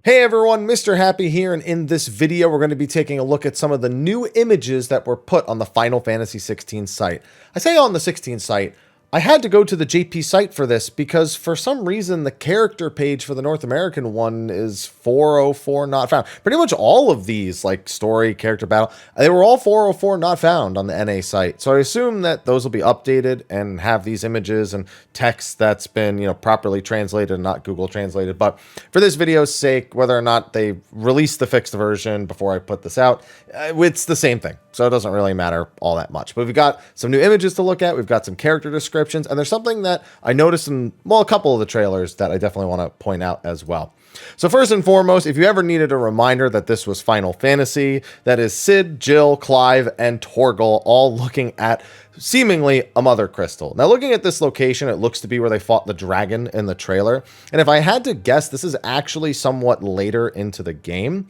Hey everyone, Mr. Happy here, and in this video we're going to be taking a look at some of the new images that were put on the Final Fantasy XVI site. I say on the 16 site, I had to go to the JP site for this because for some reason the character page for the North American one is 404 not found. Pretty much all of these, like story, character battle, they were all 404 not found on the NA site. So I assume that those will be updated and have these images and text that's been, properly translated and not Google translated. But for this video's sake, whether or not they release the fixed version before I put this out, it's the same thing. So it doesn't really matter all that much. But we've got some new images to look at. We've got some character descriptions. And there's something that I noticed in, a couple of the trailers that I definitely want to point out as well. So first and foremost, if you ever needed a reminder that this was Final Fantasy, that is Cid, Jill, Clive, and Torgal all looking at seemingly a mother crystal. Now looking at this location, it looks to be where they fought the dragon in the trailer. And if I had to guess, this is actually somewhat later into the game.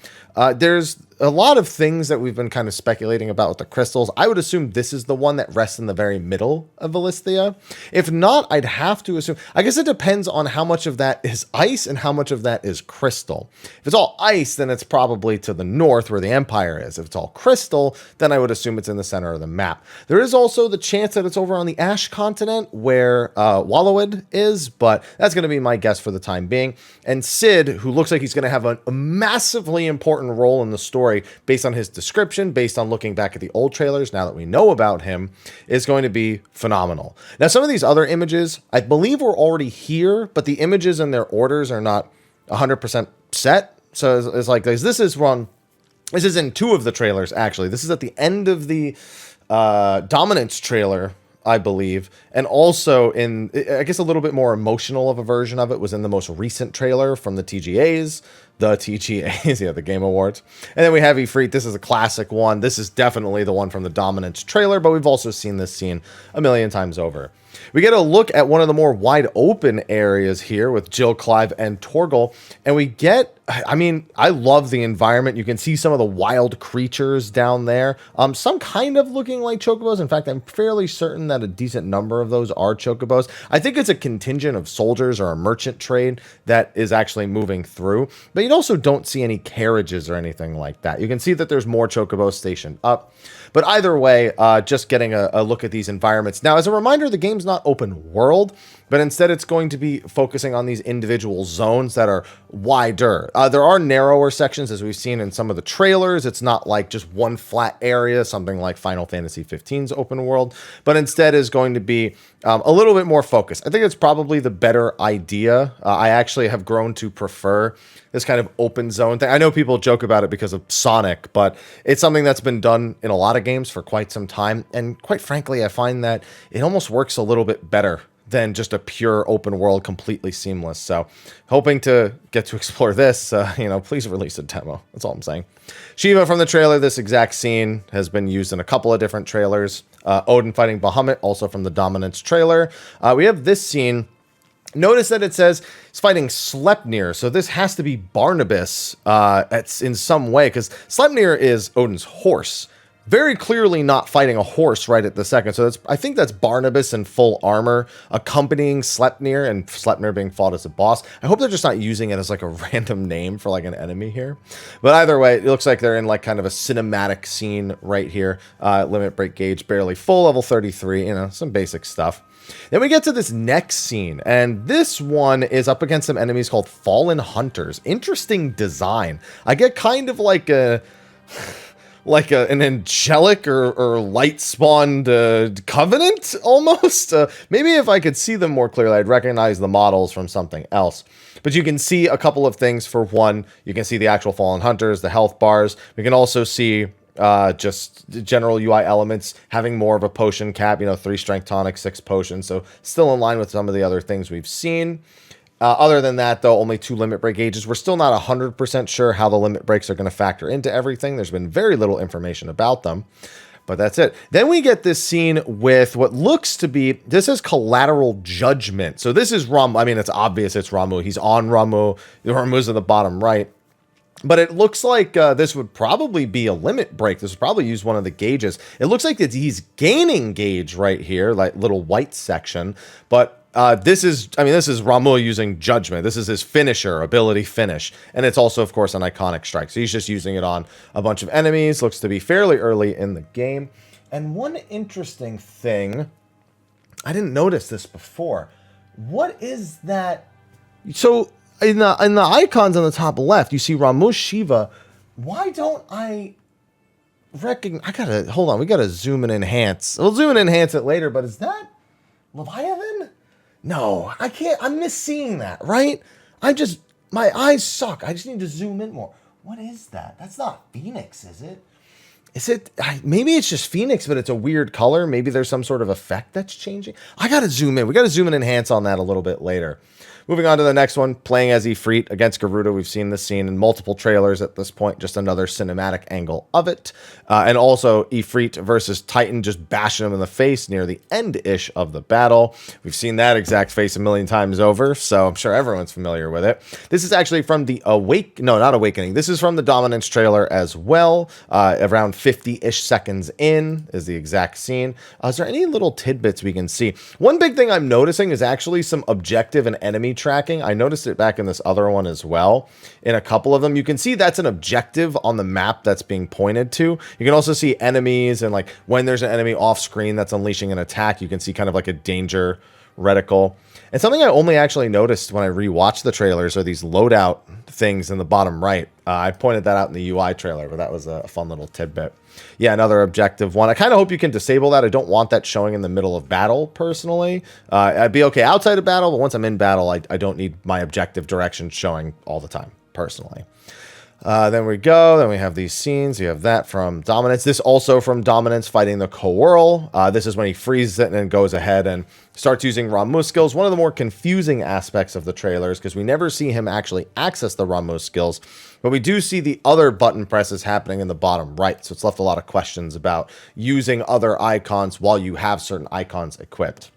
There's a lot of things that we've been kind of speculating about with the crystals. I would assume this is the one that rests in the very middle of Valisthea. If not, I'd have to assume, I guess it depends on how much of that is ice and how much of that is crystal. If it's all ice, then it's probably to the north where the Empire is. If it's all crystal, then I would assume it's in the center of the map. There is also the chance that it's over on the Ash continent where Wallowed is, but that's going to be my guess for the time being. And Cid, who looks like he's going to have a massively important role in the story based on his description, based on looking back at the old trailers, now that we know about him, is going to be phenomenal. Now, some of these other images, I believe were already here, but the images and their orders are not 100% set. So it's like this. This is in two of the trailers, actually. This is at the end of the Dominance trailer, I believe, and also in, I guess, a little bit more emotional of a version of it was in the most recent trailer from the TGAs, yeah, the Game Awards. And then we have Ifrit. This is a classic one. This is definitely the one from the Dominance trailer, but we've also seen this scene a million times over. We get a look at one of the more wide open areas here with Jill, Clive, and Torgal, and we get, I love the environment. You can see some of the wild creatures down there, some kind of looking like chocobos. In fact, I'm fairly certain that a decent number of those are chocobos. I think it's a contingent of soldiers or a merchant trade that is actually moving through, but you also don't see any carriages or anything like that. You can see that there's more chocobos stationed up, but either way, just getting a look at these environments. Now, as a reminder, the game's not open world, but instead it's going to be focusing on these individual zones that are wider. There are narrower sections, as we've seen in some of the trailers. It's not like just one flat area, something like Final Fantasy XV's open world, but instead is going to be a little bit more focused. I think it's probably the better idea. I actually have grown to prefer this kind of open zone thing. I know people joke about it because of Sonic, but it's something that's been done in a lot of games for quite some time. And quite frankly, I find that it almost works a little bit better than just a pure open world, completely seamless. So hoping to get to explore this, please release a demo. That's all I'm saying. Shiva from the trailer, this exact scene has been used in a couple of different trailers. Odin fighting Bahamut, also from the Dominance trailer. We have this scene. Notice that it says he's fighting Sleipnir, so this has to be Barnabas in some way, because Sleipnir is Odin's horse. Very clearly not fighting a horse right at the second. So I think that's Barnabas in full armor accompanying Sleipnir, and Sleipnir being fought as a boss. I hope they're just not using it as like a random name for like an enemy here. But either way, it looks like they're in like kind of a cinematic scene right here. Limit break gauge barely full, level 33, some basic stuff. Then we get to this next scene, and this one is up against some enemies called Fallen Hunters. Interesting design. I get kind of like an angelic or light spawned covenant almost. Maybe if I could see them more clearly, I'd recognize the models from something else. But you can see a couple of things. For one, you can see the actual Fallen Hunters, the health bars. We can also see just general UI elements having more of a potion cap, 3 strength tonic, 6 potions. So still in line with some of the other things we've seen. Other than that, though, only 2 limit break gauges. We're still not 100% sure how the limit breaks are going to factor into everything. There's been very little information about them, but that's it. Then we get this scene with what looks to be, this is Collateral Judgment. So this is Ramuh. It's obvious it's Ramuh. He's on Ramuh. The Ramuh's at the bottom right. But it looks like this would probably be a limit break. This would probably use one of the gauges. It looks like he's gaining gauge right here, like little white section. But This is Ramuh using Judgment. This is his finisher, ability finish. And it's also, of course, an iconic strike. So he's just using it on a bunch of enemies. Looks to be fairly early in the game. And one interesting thing, I didn't notice this before. What is that? So in the icons on the top left, you see Ramuh Shiva. Why don't I recognize? Hold on. We gotta zoom and enhance. We'll zoom and enhance it later. But is that Leviathan? No, I can't. I'm misseeing that, right? My eyes suck. I just need to zoom in more. What is that? That's not Phoenix, is it? Is it? Maybe it's just Phoenix, but it's a weird color. Maybe there's some sort of effect that's changing. I got to zoom in. We got to zoom and enhance on that a little bit later. Moving on to the next one, playing as Ifrit against Garuda. We've seen this scene in multiple trailers at this point, just another cinematic angle of it. And also Ifrit versus Titan, just bashing him in the face near the end-ish of the battle. We've seen that exact face a million times over, so I'm sure everyone's familiar with it. This is actually from the not Awakening. This is from the Dominance trailer as well. Around 50-ish seconds in is the exact scene. Is there any little tidbits we can see? One big thing I'm noticing is actually some objective and enemy tracking. I noticed it back in this other one as well. In a couple of them, you can see that's an objective on the map that's being pointed to. You can also see enemies, and like when there's an enemy off screen that's unleashing an attack, you can see kind of like a danger reticle. And something I only actually noticed when I rewatched the trailers are these loadout things in the bottom right. I pointed that out in the UI trailer, but that was a fun little tidbit. Yeah, another objective one. I kind of hope you can disable that. I don't want that showing in the middle of battle, personally. I'd be okay outside of battle, but once I'm in battle, I don't need my objective direction showing all the time, personally. Then we go. Then we have these scenes. You have that from Dominance. This also from Dominance fighting the Coerl. This is when he freezes it and then goes ahead and starts using Ramuh skills. One of the more confusing aspects of the trailers, because we never see him actually access the Ramuh skills, but we do see the other button presses happening in the bottom right. So it's left a lot of questions about using other icons while you have certain icons equipped.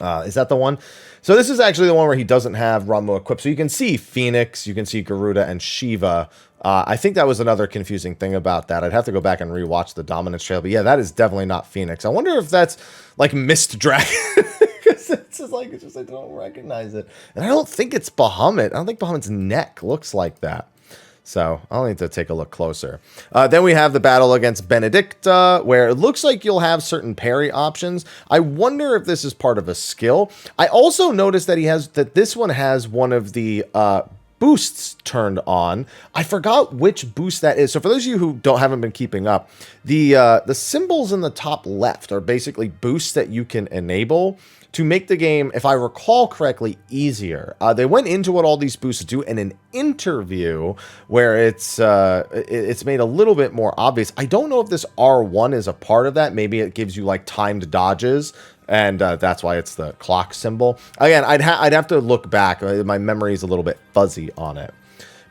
Is that the one? So this is actually the one where he doesn't have Ramuh equipped. So you can see Phoenix, you can see Garuda and Shiva. I think that was another confusing thing about that. I'd have to go back and rewatch the Dominance trail. But yeah, that is definitely not Phoenix. I wonder if that's like Mist Dragon. Because it's just I don't recognize it. And I don't think it's Bahamut. I don't think Bahamut's neck looks like that. So I'll need to take a look closer. Then we have the battle against Benedicta, where it looks like you'll have certain parry options. I wonder if this is part of a skill. I also noticed that this one has one of the boosts turned on. I forgot which boost that is. So for those of you who haven't been keeping up, the symbols in the top left are basically boosts that you can enable to make the game, if I recall correctly, easier. They went into what all these boosts do in an interview where it's made a little bit more obvious. I don't know if this R1 is a part of that. Maybe it gives you like timed dodges, and that's why it's the clock symbol. Again, I'd have to look back. My memory is a little bit fuzzy on it.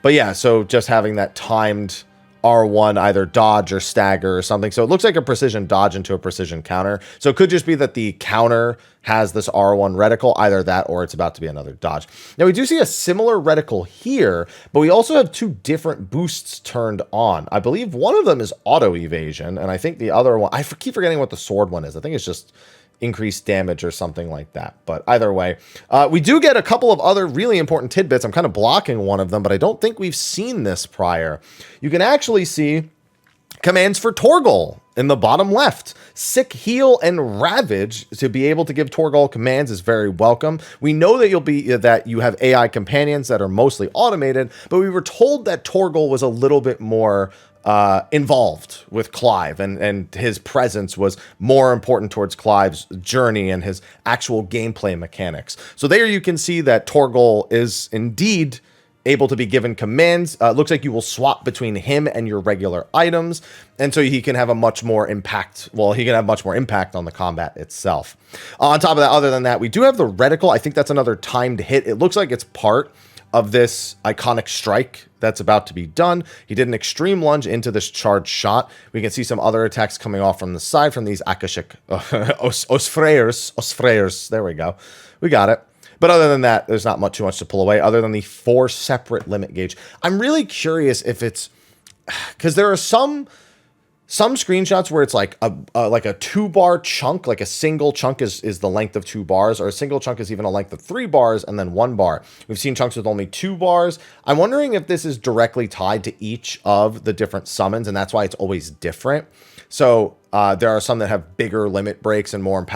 But yeah, so just having that timed R1, either dodge or stagger or something. So it looks like a precision dodge into a precision counter. So it could just be that the counter has this R1 reticle, either that or it's about to be another dodge. Now we do see a similar reticle here, but we also have two different boosts turned on. I believe one of them is auto evasion, and I think the other one, I keep forgetting what the sword one is. I think it's just increased damage or something like that. But either way, we do get a couple of other really important tidbits. I'm kind of blocking one of them, but I don't think we've seen this prior. You can actually see commands for Torgal in the bottom left. Sick, Heal, and Ravage. To be able to give Torgal commands is very welcome. We know that that you have AI companions that are mostly automated, but we were told that Torgal was a little bit more involved with Clive, and his presence was more important towards Clive's journey and his actual gameplay mechanics. So there you can see that Torgal is indeed able to be given commands. Looks like you will swap between him and your regular items, and so he can have a much more impact. Well, he can have much more impact on the combat itself. On top of that, other than that, we do have the reticle. I think that's another timed hit. It looks like it's part of this iconic strike that's about to be done. He did an extreme lunge into this charged shot. We can see some other attacks coming off from the side from these Akashic Osfreyers. There we go. We got it. But other than that, there's not too much to pull away other than the 4 separate limit gauge. I'm really curious if it's, because there are some some screenshots where it's like a 2-bar chunk, like a single chunk is the length of 2 bars, or a single chunk is even a length of 3 bars and then 1 bar. We've seen chunks with only 2 bars. I'm wondering if this is directly tied to each of the different summons, and that's why it's always different. So there are some that have bigger limit breaks and more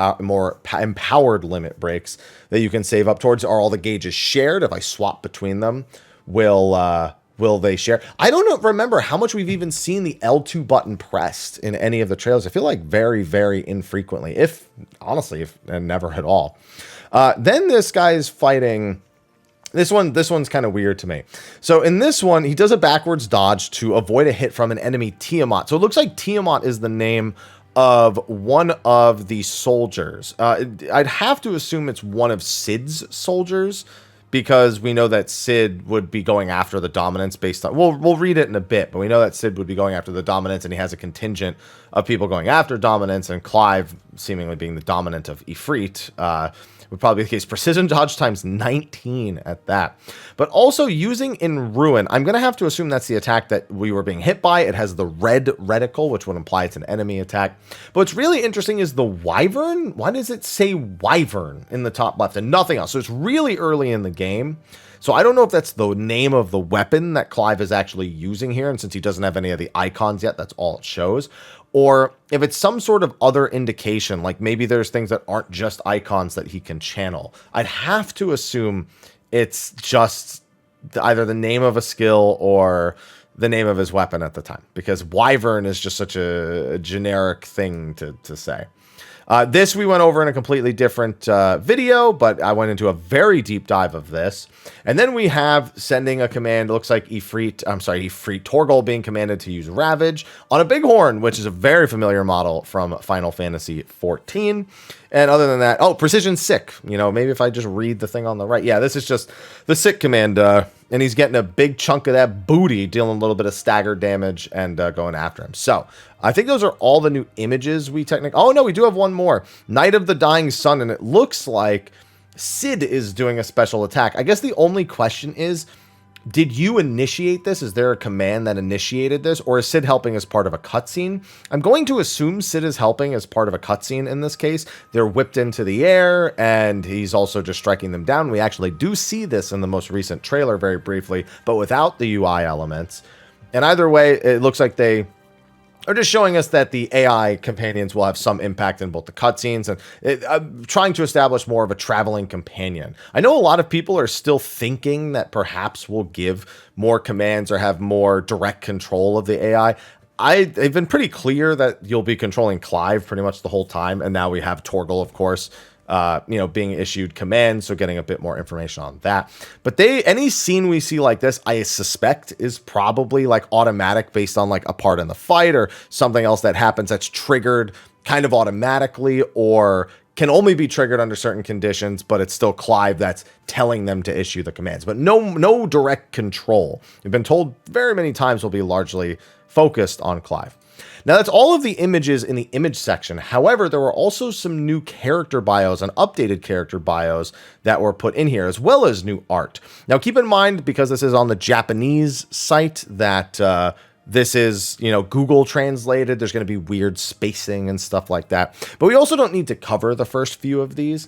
empowered limit breaks that you can save up towards. Are all the gauges shared? If I swap between them, will they share? I don't remember how much we've even seen the L2 button pressed in any of the trailers. I feel like very, very infrequently, if never at all. Then this guy is fighting. This one's kind of weird to me. So in this one, he does a backwards dodge to avoid a hit from an enemy Tiamat. So it looks like Tiamat is the name of one of the soldiers. I'd have to assume it's one of Sid's soldiers, because we know that Sid would be going after the dominance based on, we'll read it in a bit, but we know that Sid would be going after the dominance, and he has a contingent of people going after dominance, and Clive seemingly being the dominant of Ifrit, would probably be the case. Precision dodge times 19 at that. But also using in Ruin, I'm going to have to assume that's the attack that we were being hit by. It has the red reticle, which would imply it's an enemy attack. But what's really interesting is the Wyvern. Why does it say Wyvern in the top left and nothing else? So it's really early in the game. So I don't know if that's the name of the weapon that Clive is actually using here. And since he doesn't have any of the icons yet, that's all it shows. Or if it's some sort of other indication, like maybe there's things that aren't just icons that he can channel. I'd have to assume it's just either the name of a skill or the name of his weapon at the time, because Wyvern is just such a generic thing to say. This we went over in a completely different video, but I went into a very deep dive of this. And then we have sending a command. It looks like Torgal being commanded to use Ravage on a Bighorn, which is a very familiar model from Final Fantasy XIV. And other than that, Precision Sick. You know, maybe if I just read the thing on the right. Yeah, this is just the Sick command. And he's getting a big chunk of that booty, dealing a little bit of stagger damage and going after him. So I think those are all the new images we technically... Oh, no, we do have one more. Night of the Dying Sun, and it looks like Sid is doing a special attack. I guess the only question is, did you initiate this? Is there a command that initiated this? Or is Sid helping as part of a cutscene? I'm going to assume Sid is helping as part of a cutscene in this case. They're whipped into the air, and he's also just striking them down. We actually do see this in the most recent trailer very briefly, but without the UI elements. And either way, it looks like they are just showing us that the AI companions will have some impact in both the cutscenes and trying to establish more of a traveling companion. I know a lot of people are still thinking that perhaps we'll give more commands or have more direct control of the AI. They've been pretty clear that you'll be controlling Clive pretty much the whole time. And now we have Torgal, of course, being issued commands, so getting a bit more information on that. But any scene we see like this, I suspect is probably like automatic based on like a part in the fight or something else that happens that's triggered kind of automatically, or can only be triggered under certain conditions, but it's still Clive that's telling them to issue the commands. But no direct control. We've been told very many times will be largely focused on Clive. Now, that's all of the images in the image section. However, there were also some new character bios and updated character bios that were put in here, as well as new art. Now, keep in mind, because this is on the Japanese site, that this is, Google translated. There's going to be weird spacing and stuff like that. But we also don't need to cover the first few of these.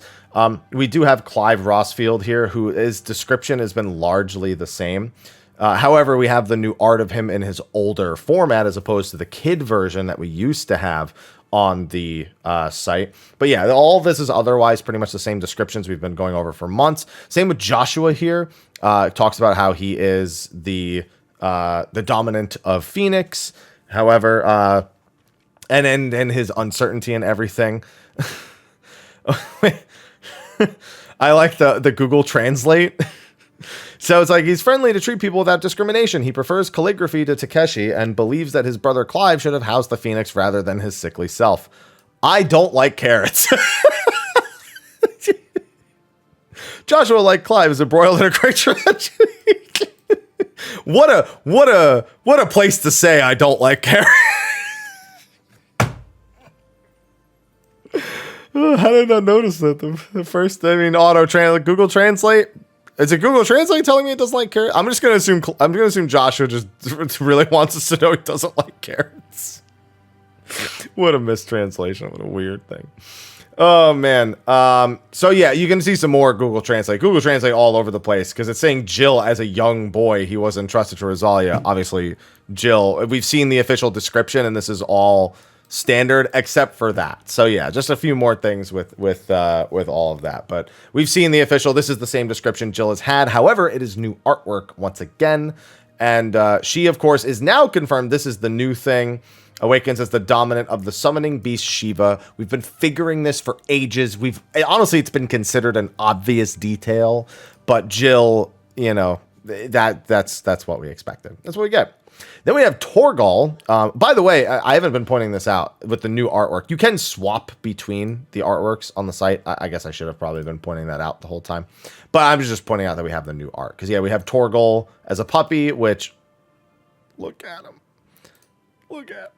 We do have Clive Rossfield here, his description has been largely the same. However, we have the new art of him in his older format as opposed to the kid version that we used to have on the site. But yeah, all of this is otherwise pretty much the same descriptions we've been going over for months. Same with Joshua here. Talks about how he is the dominant of Phoenix. However, and his uncertainty and everything. I like the Google Translate. So it's like, he's friendly to treat people without discrimination. He prefers calligraphy to Takeshi and believes that his brother Clive should have housed the Phoenix rather than his sickly self. I don't like carrots. Joshua, like Clive, is embroiled in a great tragedy. What a place to say I don't like carrots. How did I not notice that? The first, Google Translate. Is it Google Translate telling me it doesn't like carrots? I'm going to assume Joshua just really wants us to know he doesn't like carrots. What a mistranslation. What a weird thing. Oh, man. So, yeah, you can see some more Google Translate. Google Translate all over the place because it's saying Jill as a young boy. He was entrusted to Rosalia. Obviously, Jill. We've seen the official description, and this is all standard except for that. So, yeah, just a few more things with all of that. But we've seen the official. This is the same description Jill has had. However, it is new artwork once again. And she, of course, is now confirmed. This is the new thing. Awakens as the dominant of the summoning beast Shiva. We've been figuring this for ages. Honestly, it's been considered an obvious detail, but Jill, you know, that's what we expected. That's what we get. Then we have Torgal. By the way, I haven't been pointing this out with the new artwork. You can swap between the artworks on the site. I guess I should have probably been pointing that out the whole time, but I was just pointing out that we have the new art because yeah, we have Torgal as a puppy, which look at him, look at.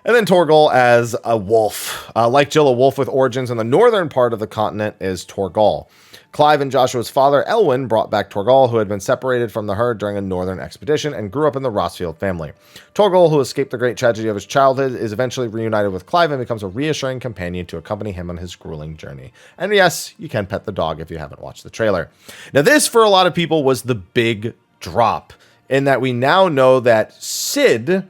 And then Torgal as a wolf. Like Jill, a wolf with origins in the northern part of the continent is Torgal. Clive and Joshua's father, Elwyn, brought back Torgal, who had been separated from the herd during a northern expedition and grew up in the Rossfield family. Torgal, who escaped the great tragedy of his childhood, is eventually reunited with Clive and becomes a reassuring companion to accompany him on his grueling journey. And yes, you can pet the dog if you haven't watched the trailer. Now this, for a lot of people, was the big drop, in that we now know that Sid,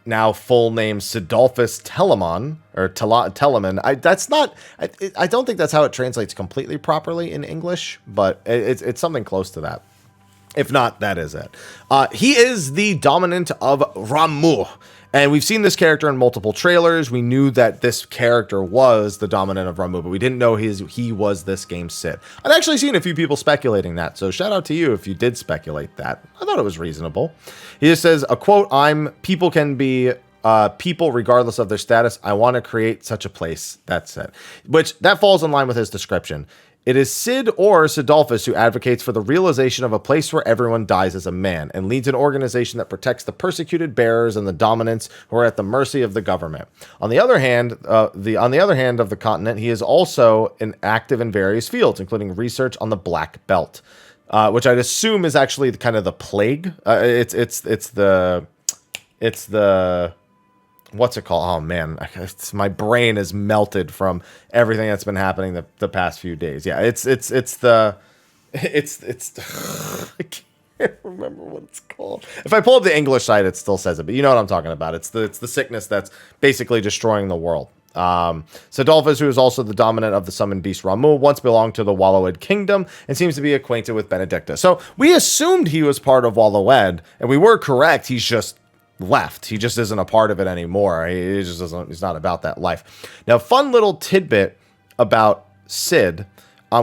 now full name Sidolphus Telamon, or Telamon. I don't think that's how it translates completely properly in English, but it's something close to that. If not, that is it. He is the dominant of Ramuh. And we've seen this character in multiple trailers. We knew that this character was the dominant of Ramuh, but we didn't know he was this game's Sid. I'd actually seen a few people speculating that, so shout out to you if you did speculate that. I thought it was reasonable. He just says, a quote, people can be people regardless of their status. I want to create such a place. That's it. Which, that falls in line with his description. It is Sid or Sidolphus who advocates for the realization of a place where everyone dies as a man and leads an organization that protects the persecuted bearers and the dominants who are at the mercy of the government. On the other hand, of the continent, he is also active in various fields, including research on the Black Belt, which I'd assume is actually kind of the plague. It's the what's it called? Oh man, my brain is melted from everything that's been happening the past few days. Yeah, it's I can't remember what it's called. If I pull up the English site, it still says it, but you know what I'm talking about. It's the sickness that's basically destroying the world. Sidolphus, who is also the dominant of the summoned beast Ramuh, once belonged to the Wallowed Kingdom and seems to be acquainted with Benedicta. So we assumed he was part of Wallowed, and we were correct. He's just left. He just isn't a part of it anymore. He just doesn't. He's not about that life. Now, fun little tidbit about Sid.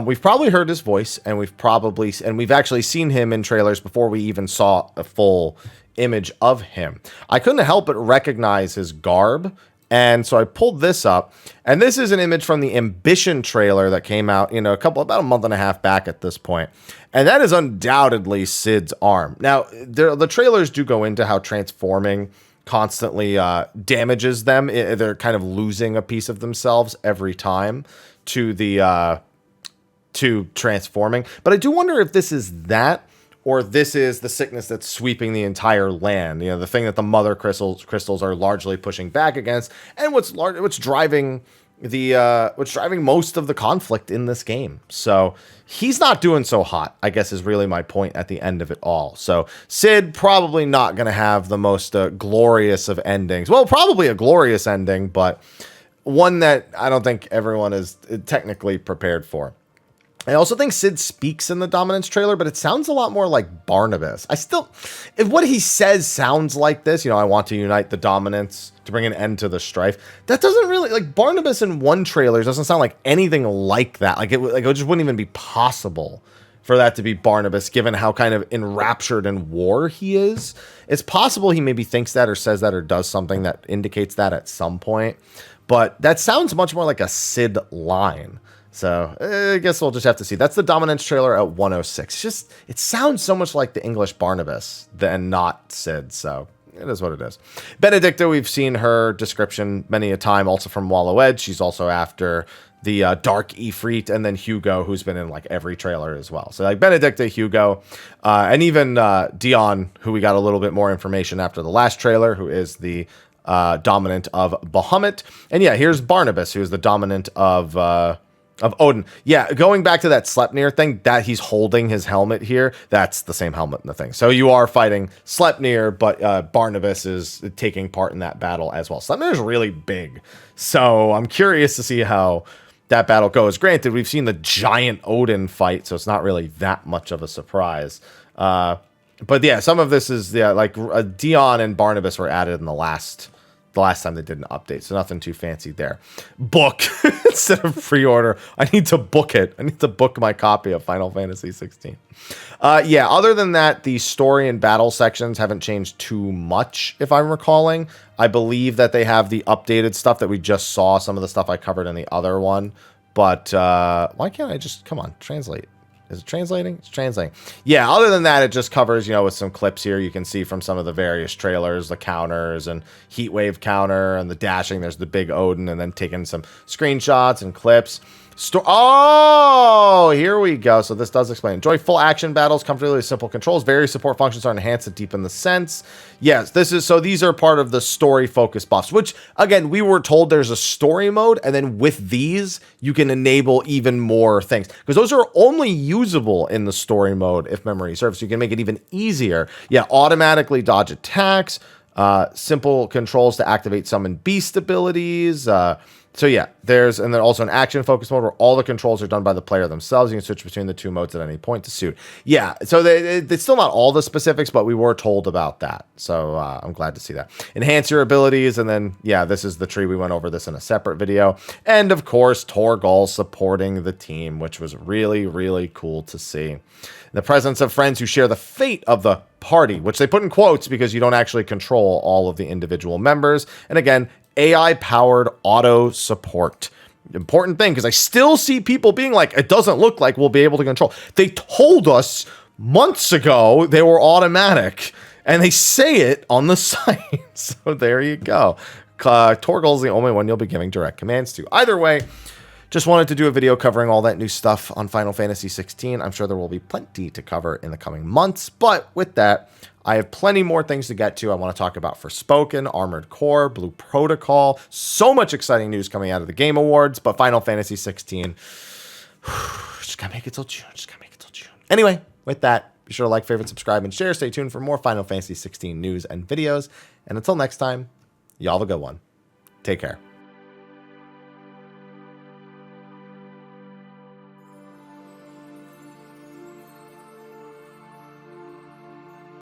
We've probably heard his voice, and we've actually seen him in trailers before we even saw a full image of him. I couldn't help but recognize his garb, and so I pulled this up, and this is an image from the Ambition trailer that came out, about a month and a half back at this point. And that is undoubtedly Sid's arm. Now, the trailers do go into how transforming constantly damages them. They're kind of losing a piece of themselves every time to transforming. But I do wonder if this is that, or this is the sickness that's sweeping the entire land. The thing that the mother crystals are largely pushing back against, and what's driving most of the conflict in this game. So he's not doing so hot, I guess, is really my point at the end of it all. So Sid probably not going to have the most glorious of endings. Well, probably a glorious ending, but one that I don't think everyone is technically prepared for. I also think Sid speaks in the Dominance trailer, but it sounds a lot more like Barnabas. If what he says sounds like this, I want to unite the Dominants to bring an end to the strife. That doesn't really, like, Barnabas in one trailer doesn't sound like anything like that. It just wouldn't even be possible for that to be Barnabas, given how kind of enraptured in war he is. It's possible he maybe thinks that or says that or does something that indicates that at some point, but that sounds much more like a Sid line. So I guess we'll just have to see. That's the Dominance trailer at 106. It sounds so much like the English Barnabas than not Sid. So it is what it is. Benedicta, we've seen her description many a time, also from Wallowed. She's also after the Dark Ifrit, and then Hugo, who's been in every trailer as well. So Benedicta, Hugo, and even Dion, who we got a little bit more information after the last trailer, who is the dominant of Bahamut. And yeah, here's Barnabas, who is the dominant of Odin. Yeah, going back to that Sleipnir thing, that he's holding his helmet here, that's the same helmet in the thing. So you are fighting Sleipnir, but Barnabas is taking part in that battle as well. Sleipnir is really big, so I'm curious to see how that battle goes. Granted, we've seen the giant Odin fight, so it's not really that much of a surprise. But yeah, some of this is, yeah, like Dion and Barnabas were added in the last time they did an update, so nothing too fancy there. Book instead of pre-order. I need to book it. I need to book my copy of Final Fantasy 16. Yeah, other than that, the story and battle sections haven't changed too much, if I'm recalling. I believe that they have the updated stuff that we just saw, some of the stuff I covered in the other one. But why can't I just, come on, translate? Is it translating? It's translating. Yeah, other than that, it just covers, you know, with some clips here you can see from some of the various trailers, the counters and Heatwave counter and the dashing. There's the big Odin, and then taking some screenshots and clips. Oh, here we go. So this does explain. Enjoy full action battles, comfortably with simple controls. Various support functions are enhanced to deepen the sense. Yes, this is, so these are part of the story focus buffs, which again, we were told there's a story mode, and then with these, you can enable even more things, because those are only usable in the story mode if memory serves. So you can make it even easier. Yeah, automatically dodge attacks, simple controls to activate summon beast abilities, so yeah, and then also an action focus mode where all the controls are done by the player themselves. You can switch between the two modes at any point to suit. Yeah, so it's still not all the specifics, but we were told about that. So I'm glad to see that. Enhance your abilities, and then, yeah, this is the tree. We went over this in a separate video. And of course, Torgal supporting the team, which was really, really cool to see. In the presence of friends who share the fate of the party, which they put in quotes because you don't actually control all of the individual members. And again, AI-powered auto support. Important thing, because I still see people being like, it doesn't look like we'll be able to control. They told us months ago they were automatic, and they say it on the site. So there you go. Torgal's the only one you'll be giving direct commands to. Either way, just wanted to do a video covering all that new stuff on Final Fantasy 16. I'm sure there will be plenty to cover in the coming months, but with that, I have plenty more things to get to. I want to talk about Forspoken, Armored Core, Blue Protocol. So much exciting news coming out of the Game Awards, but Final Fantasy 16, just gotta make it till June. Just gotta make it till June. Anyway, with that, be sure to like, favorite, subscribe, and share. Stay tuned for more Final Fantasy 16 news and videos. And until next time, y'all have a good one. Take care.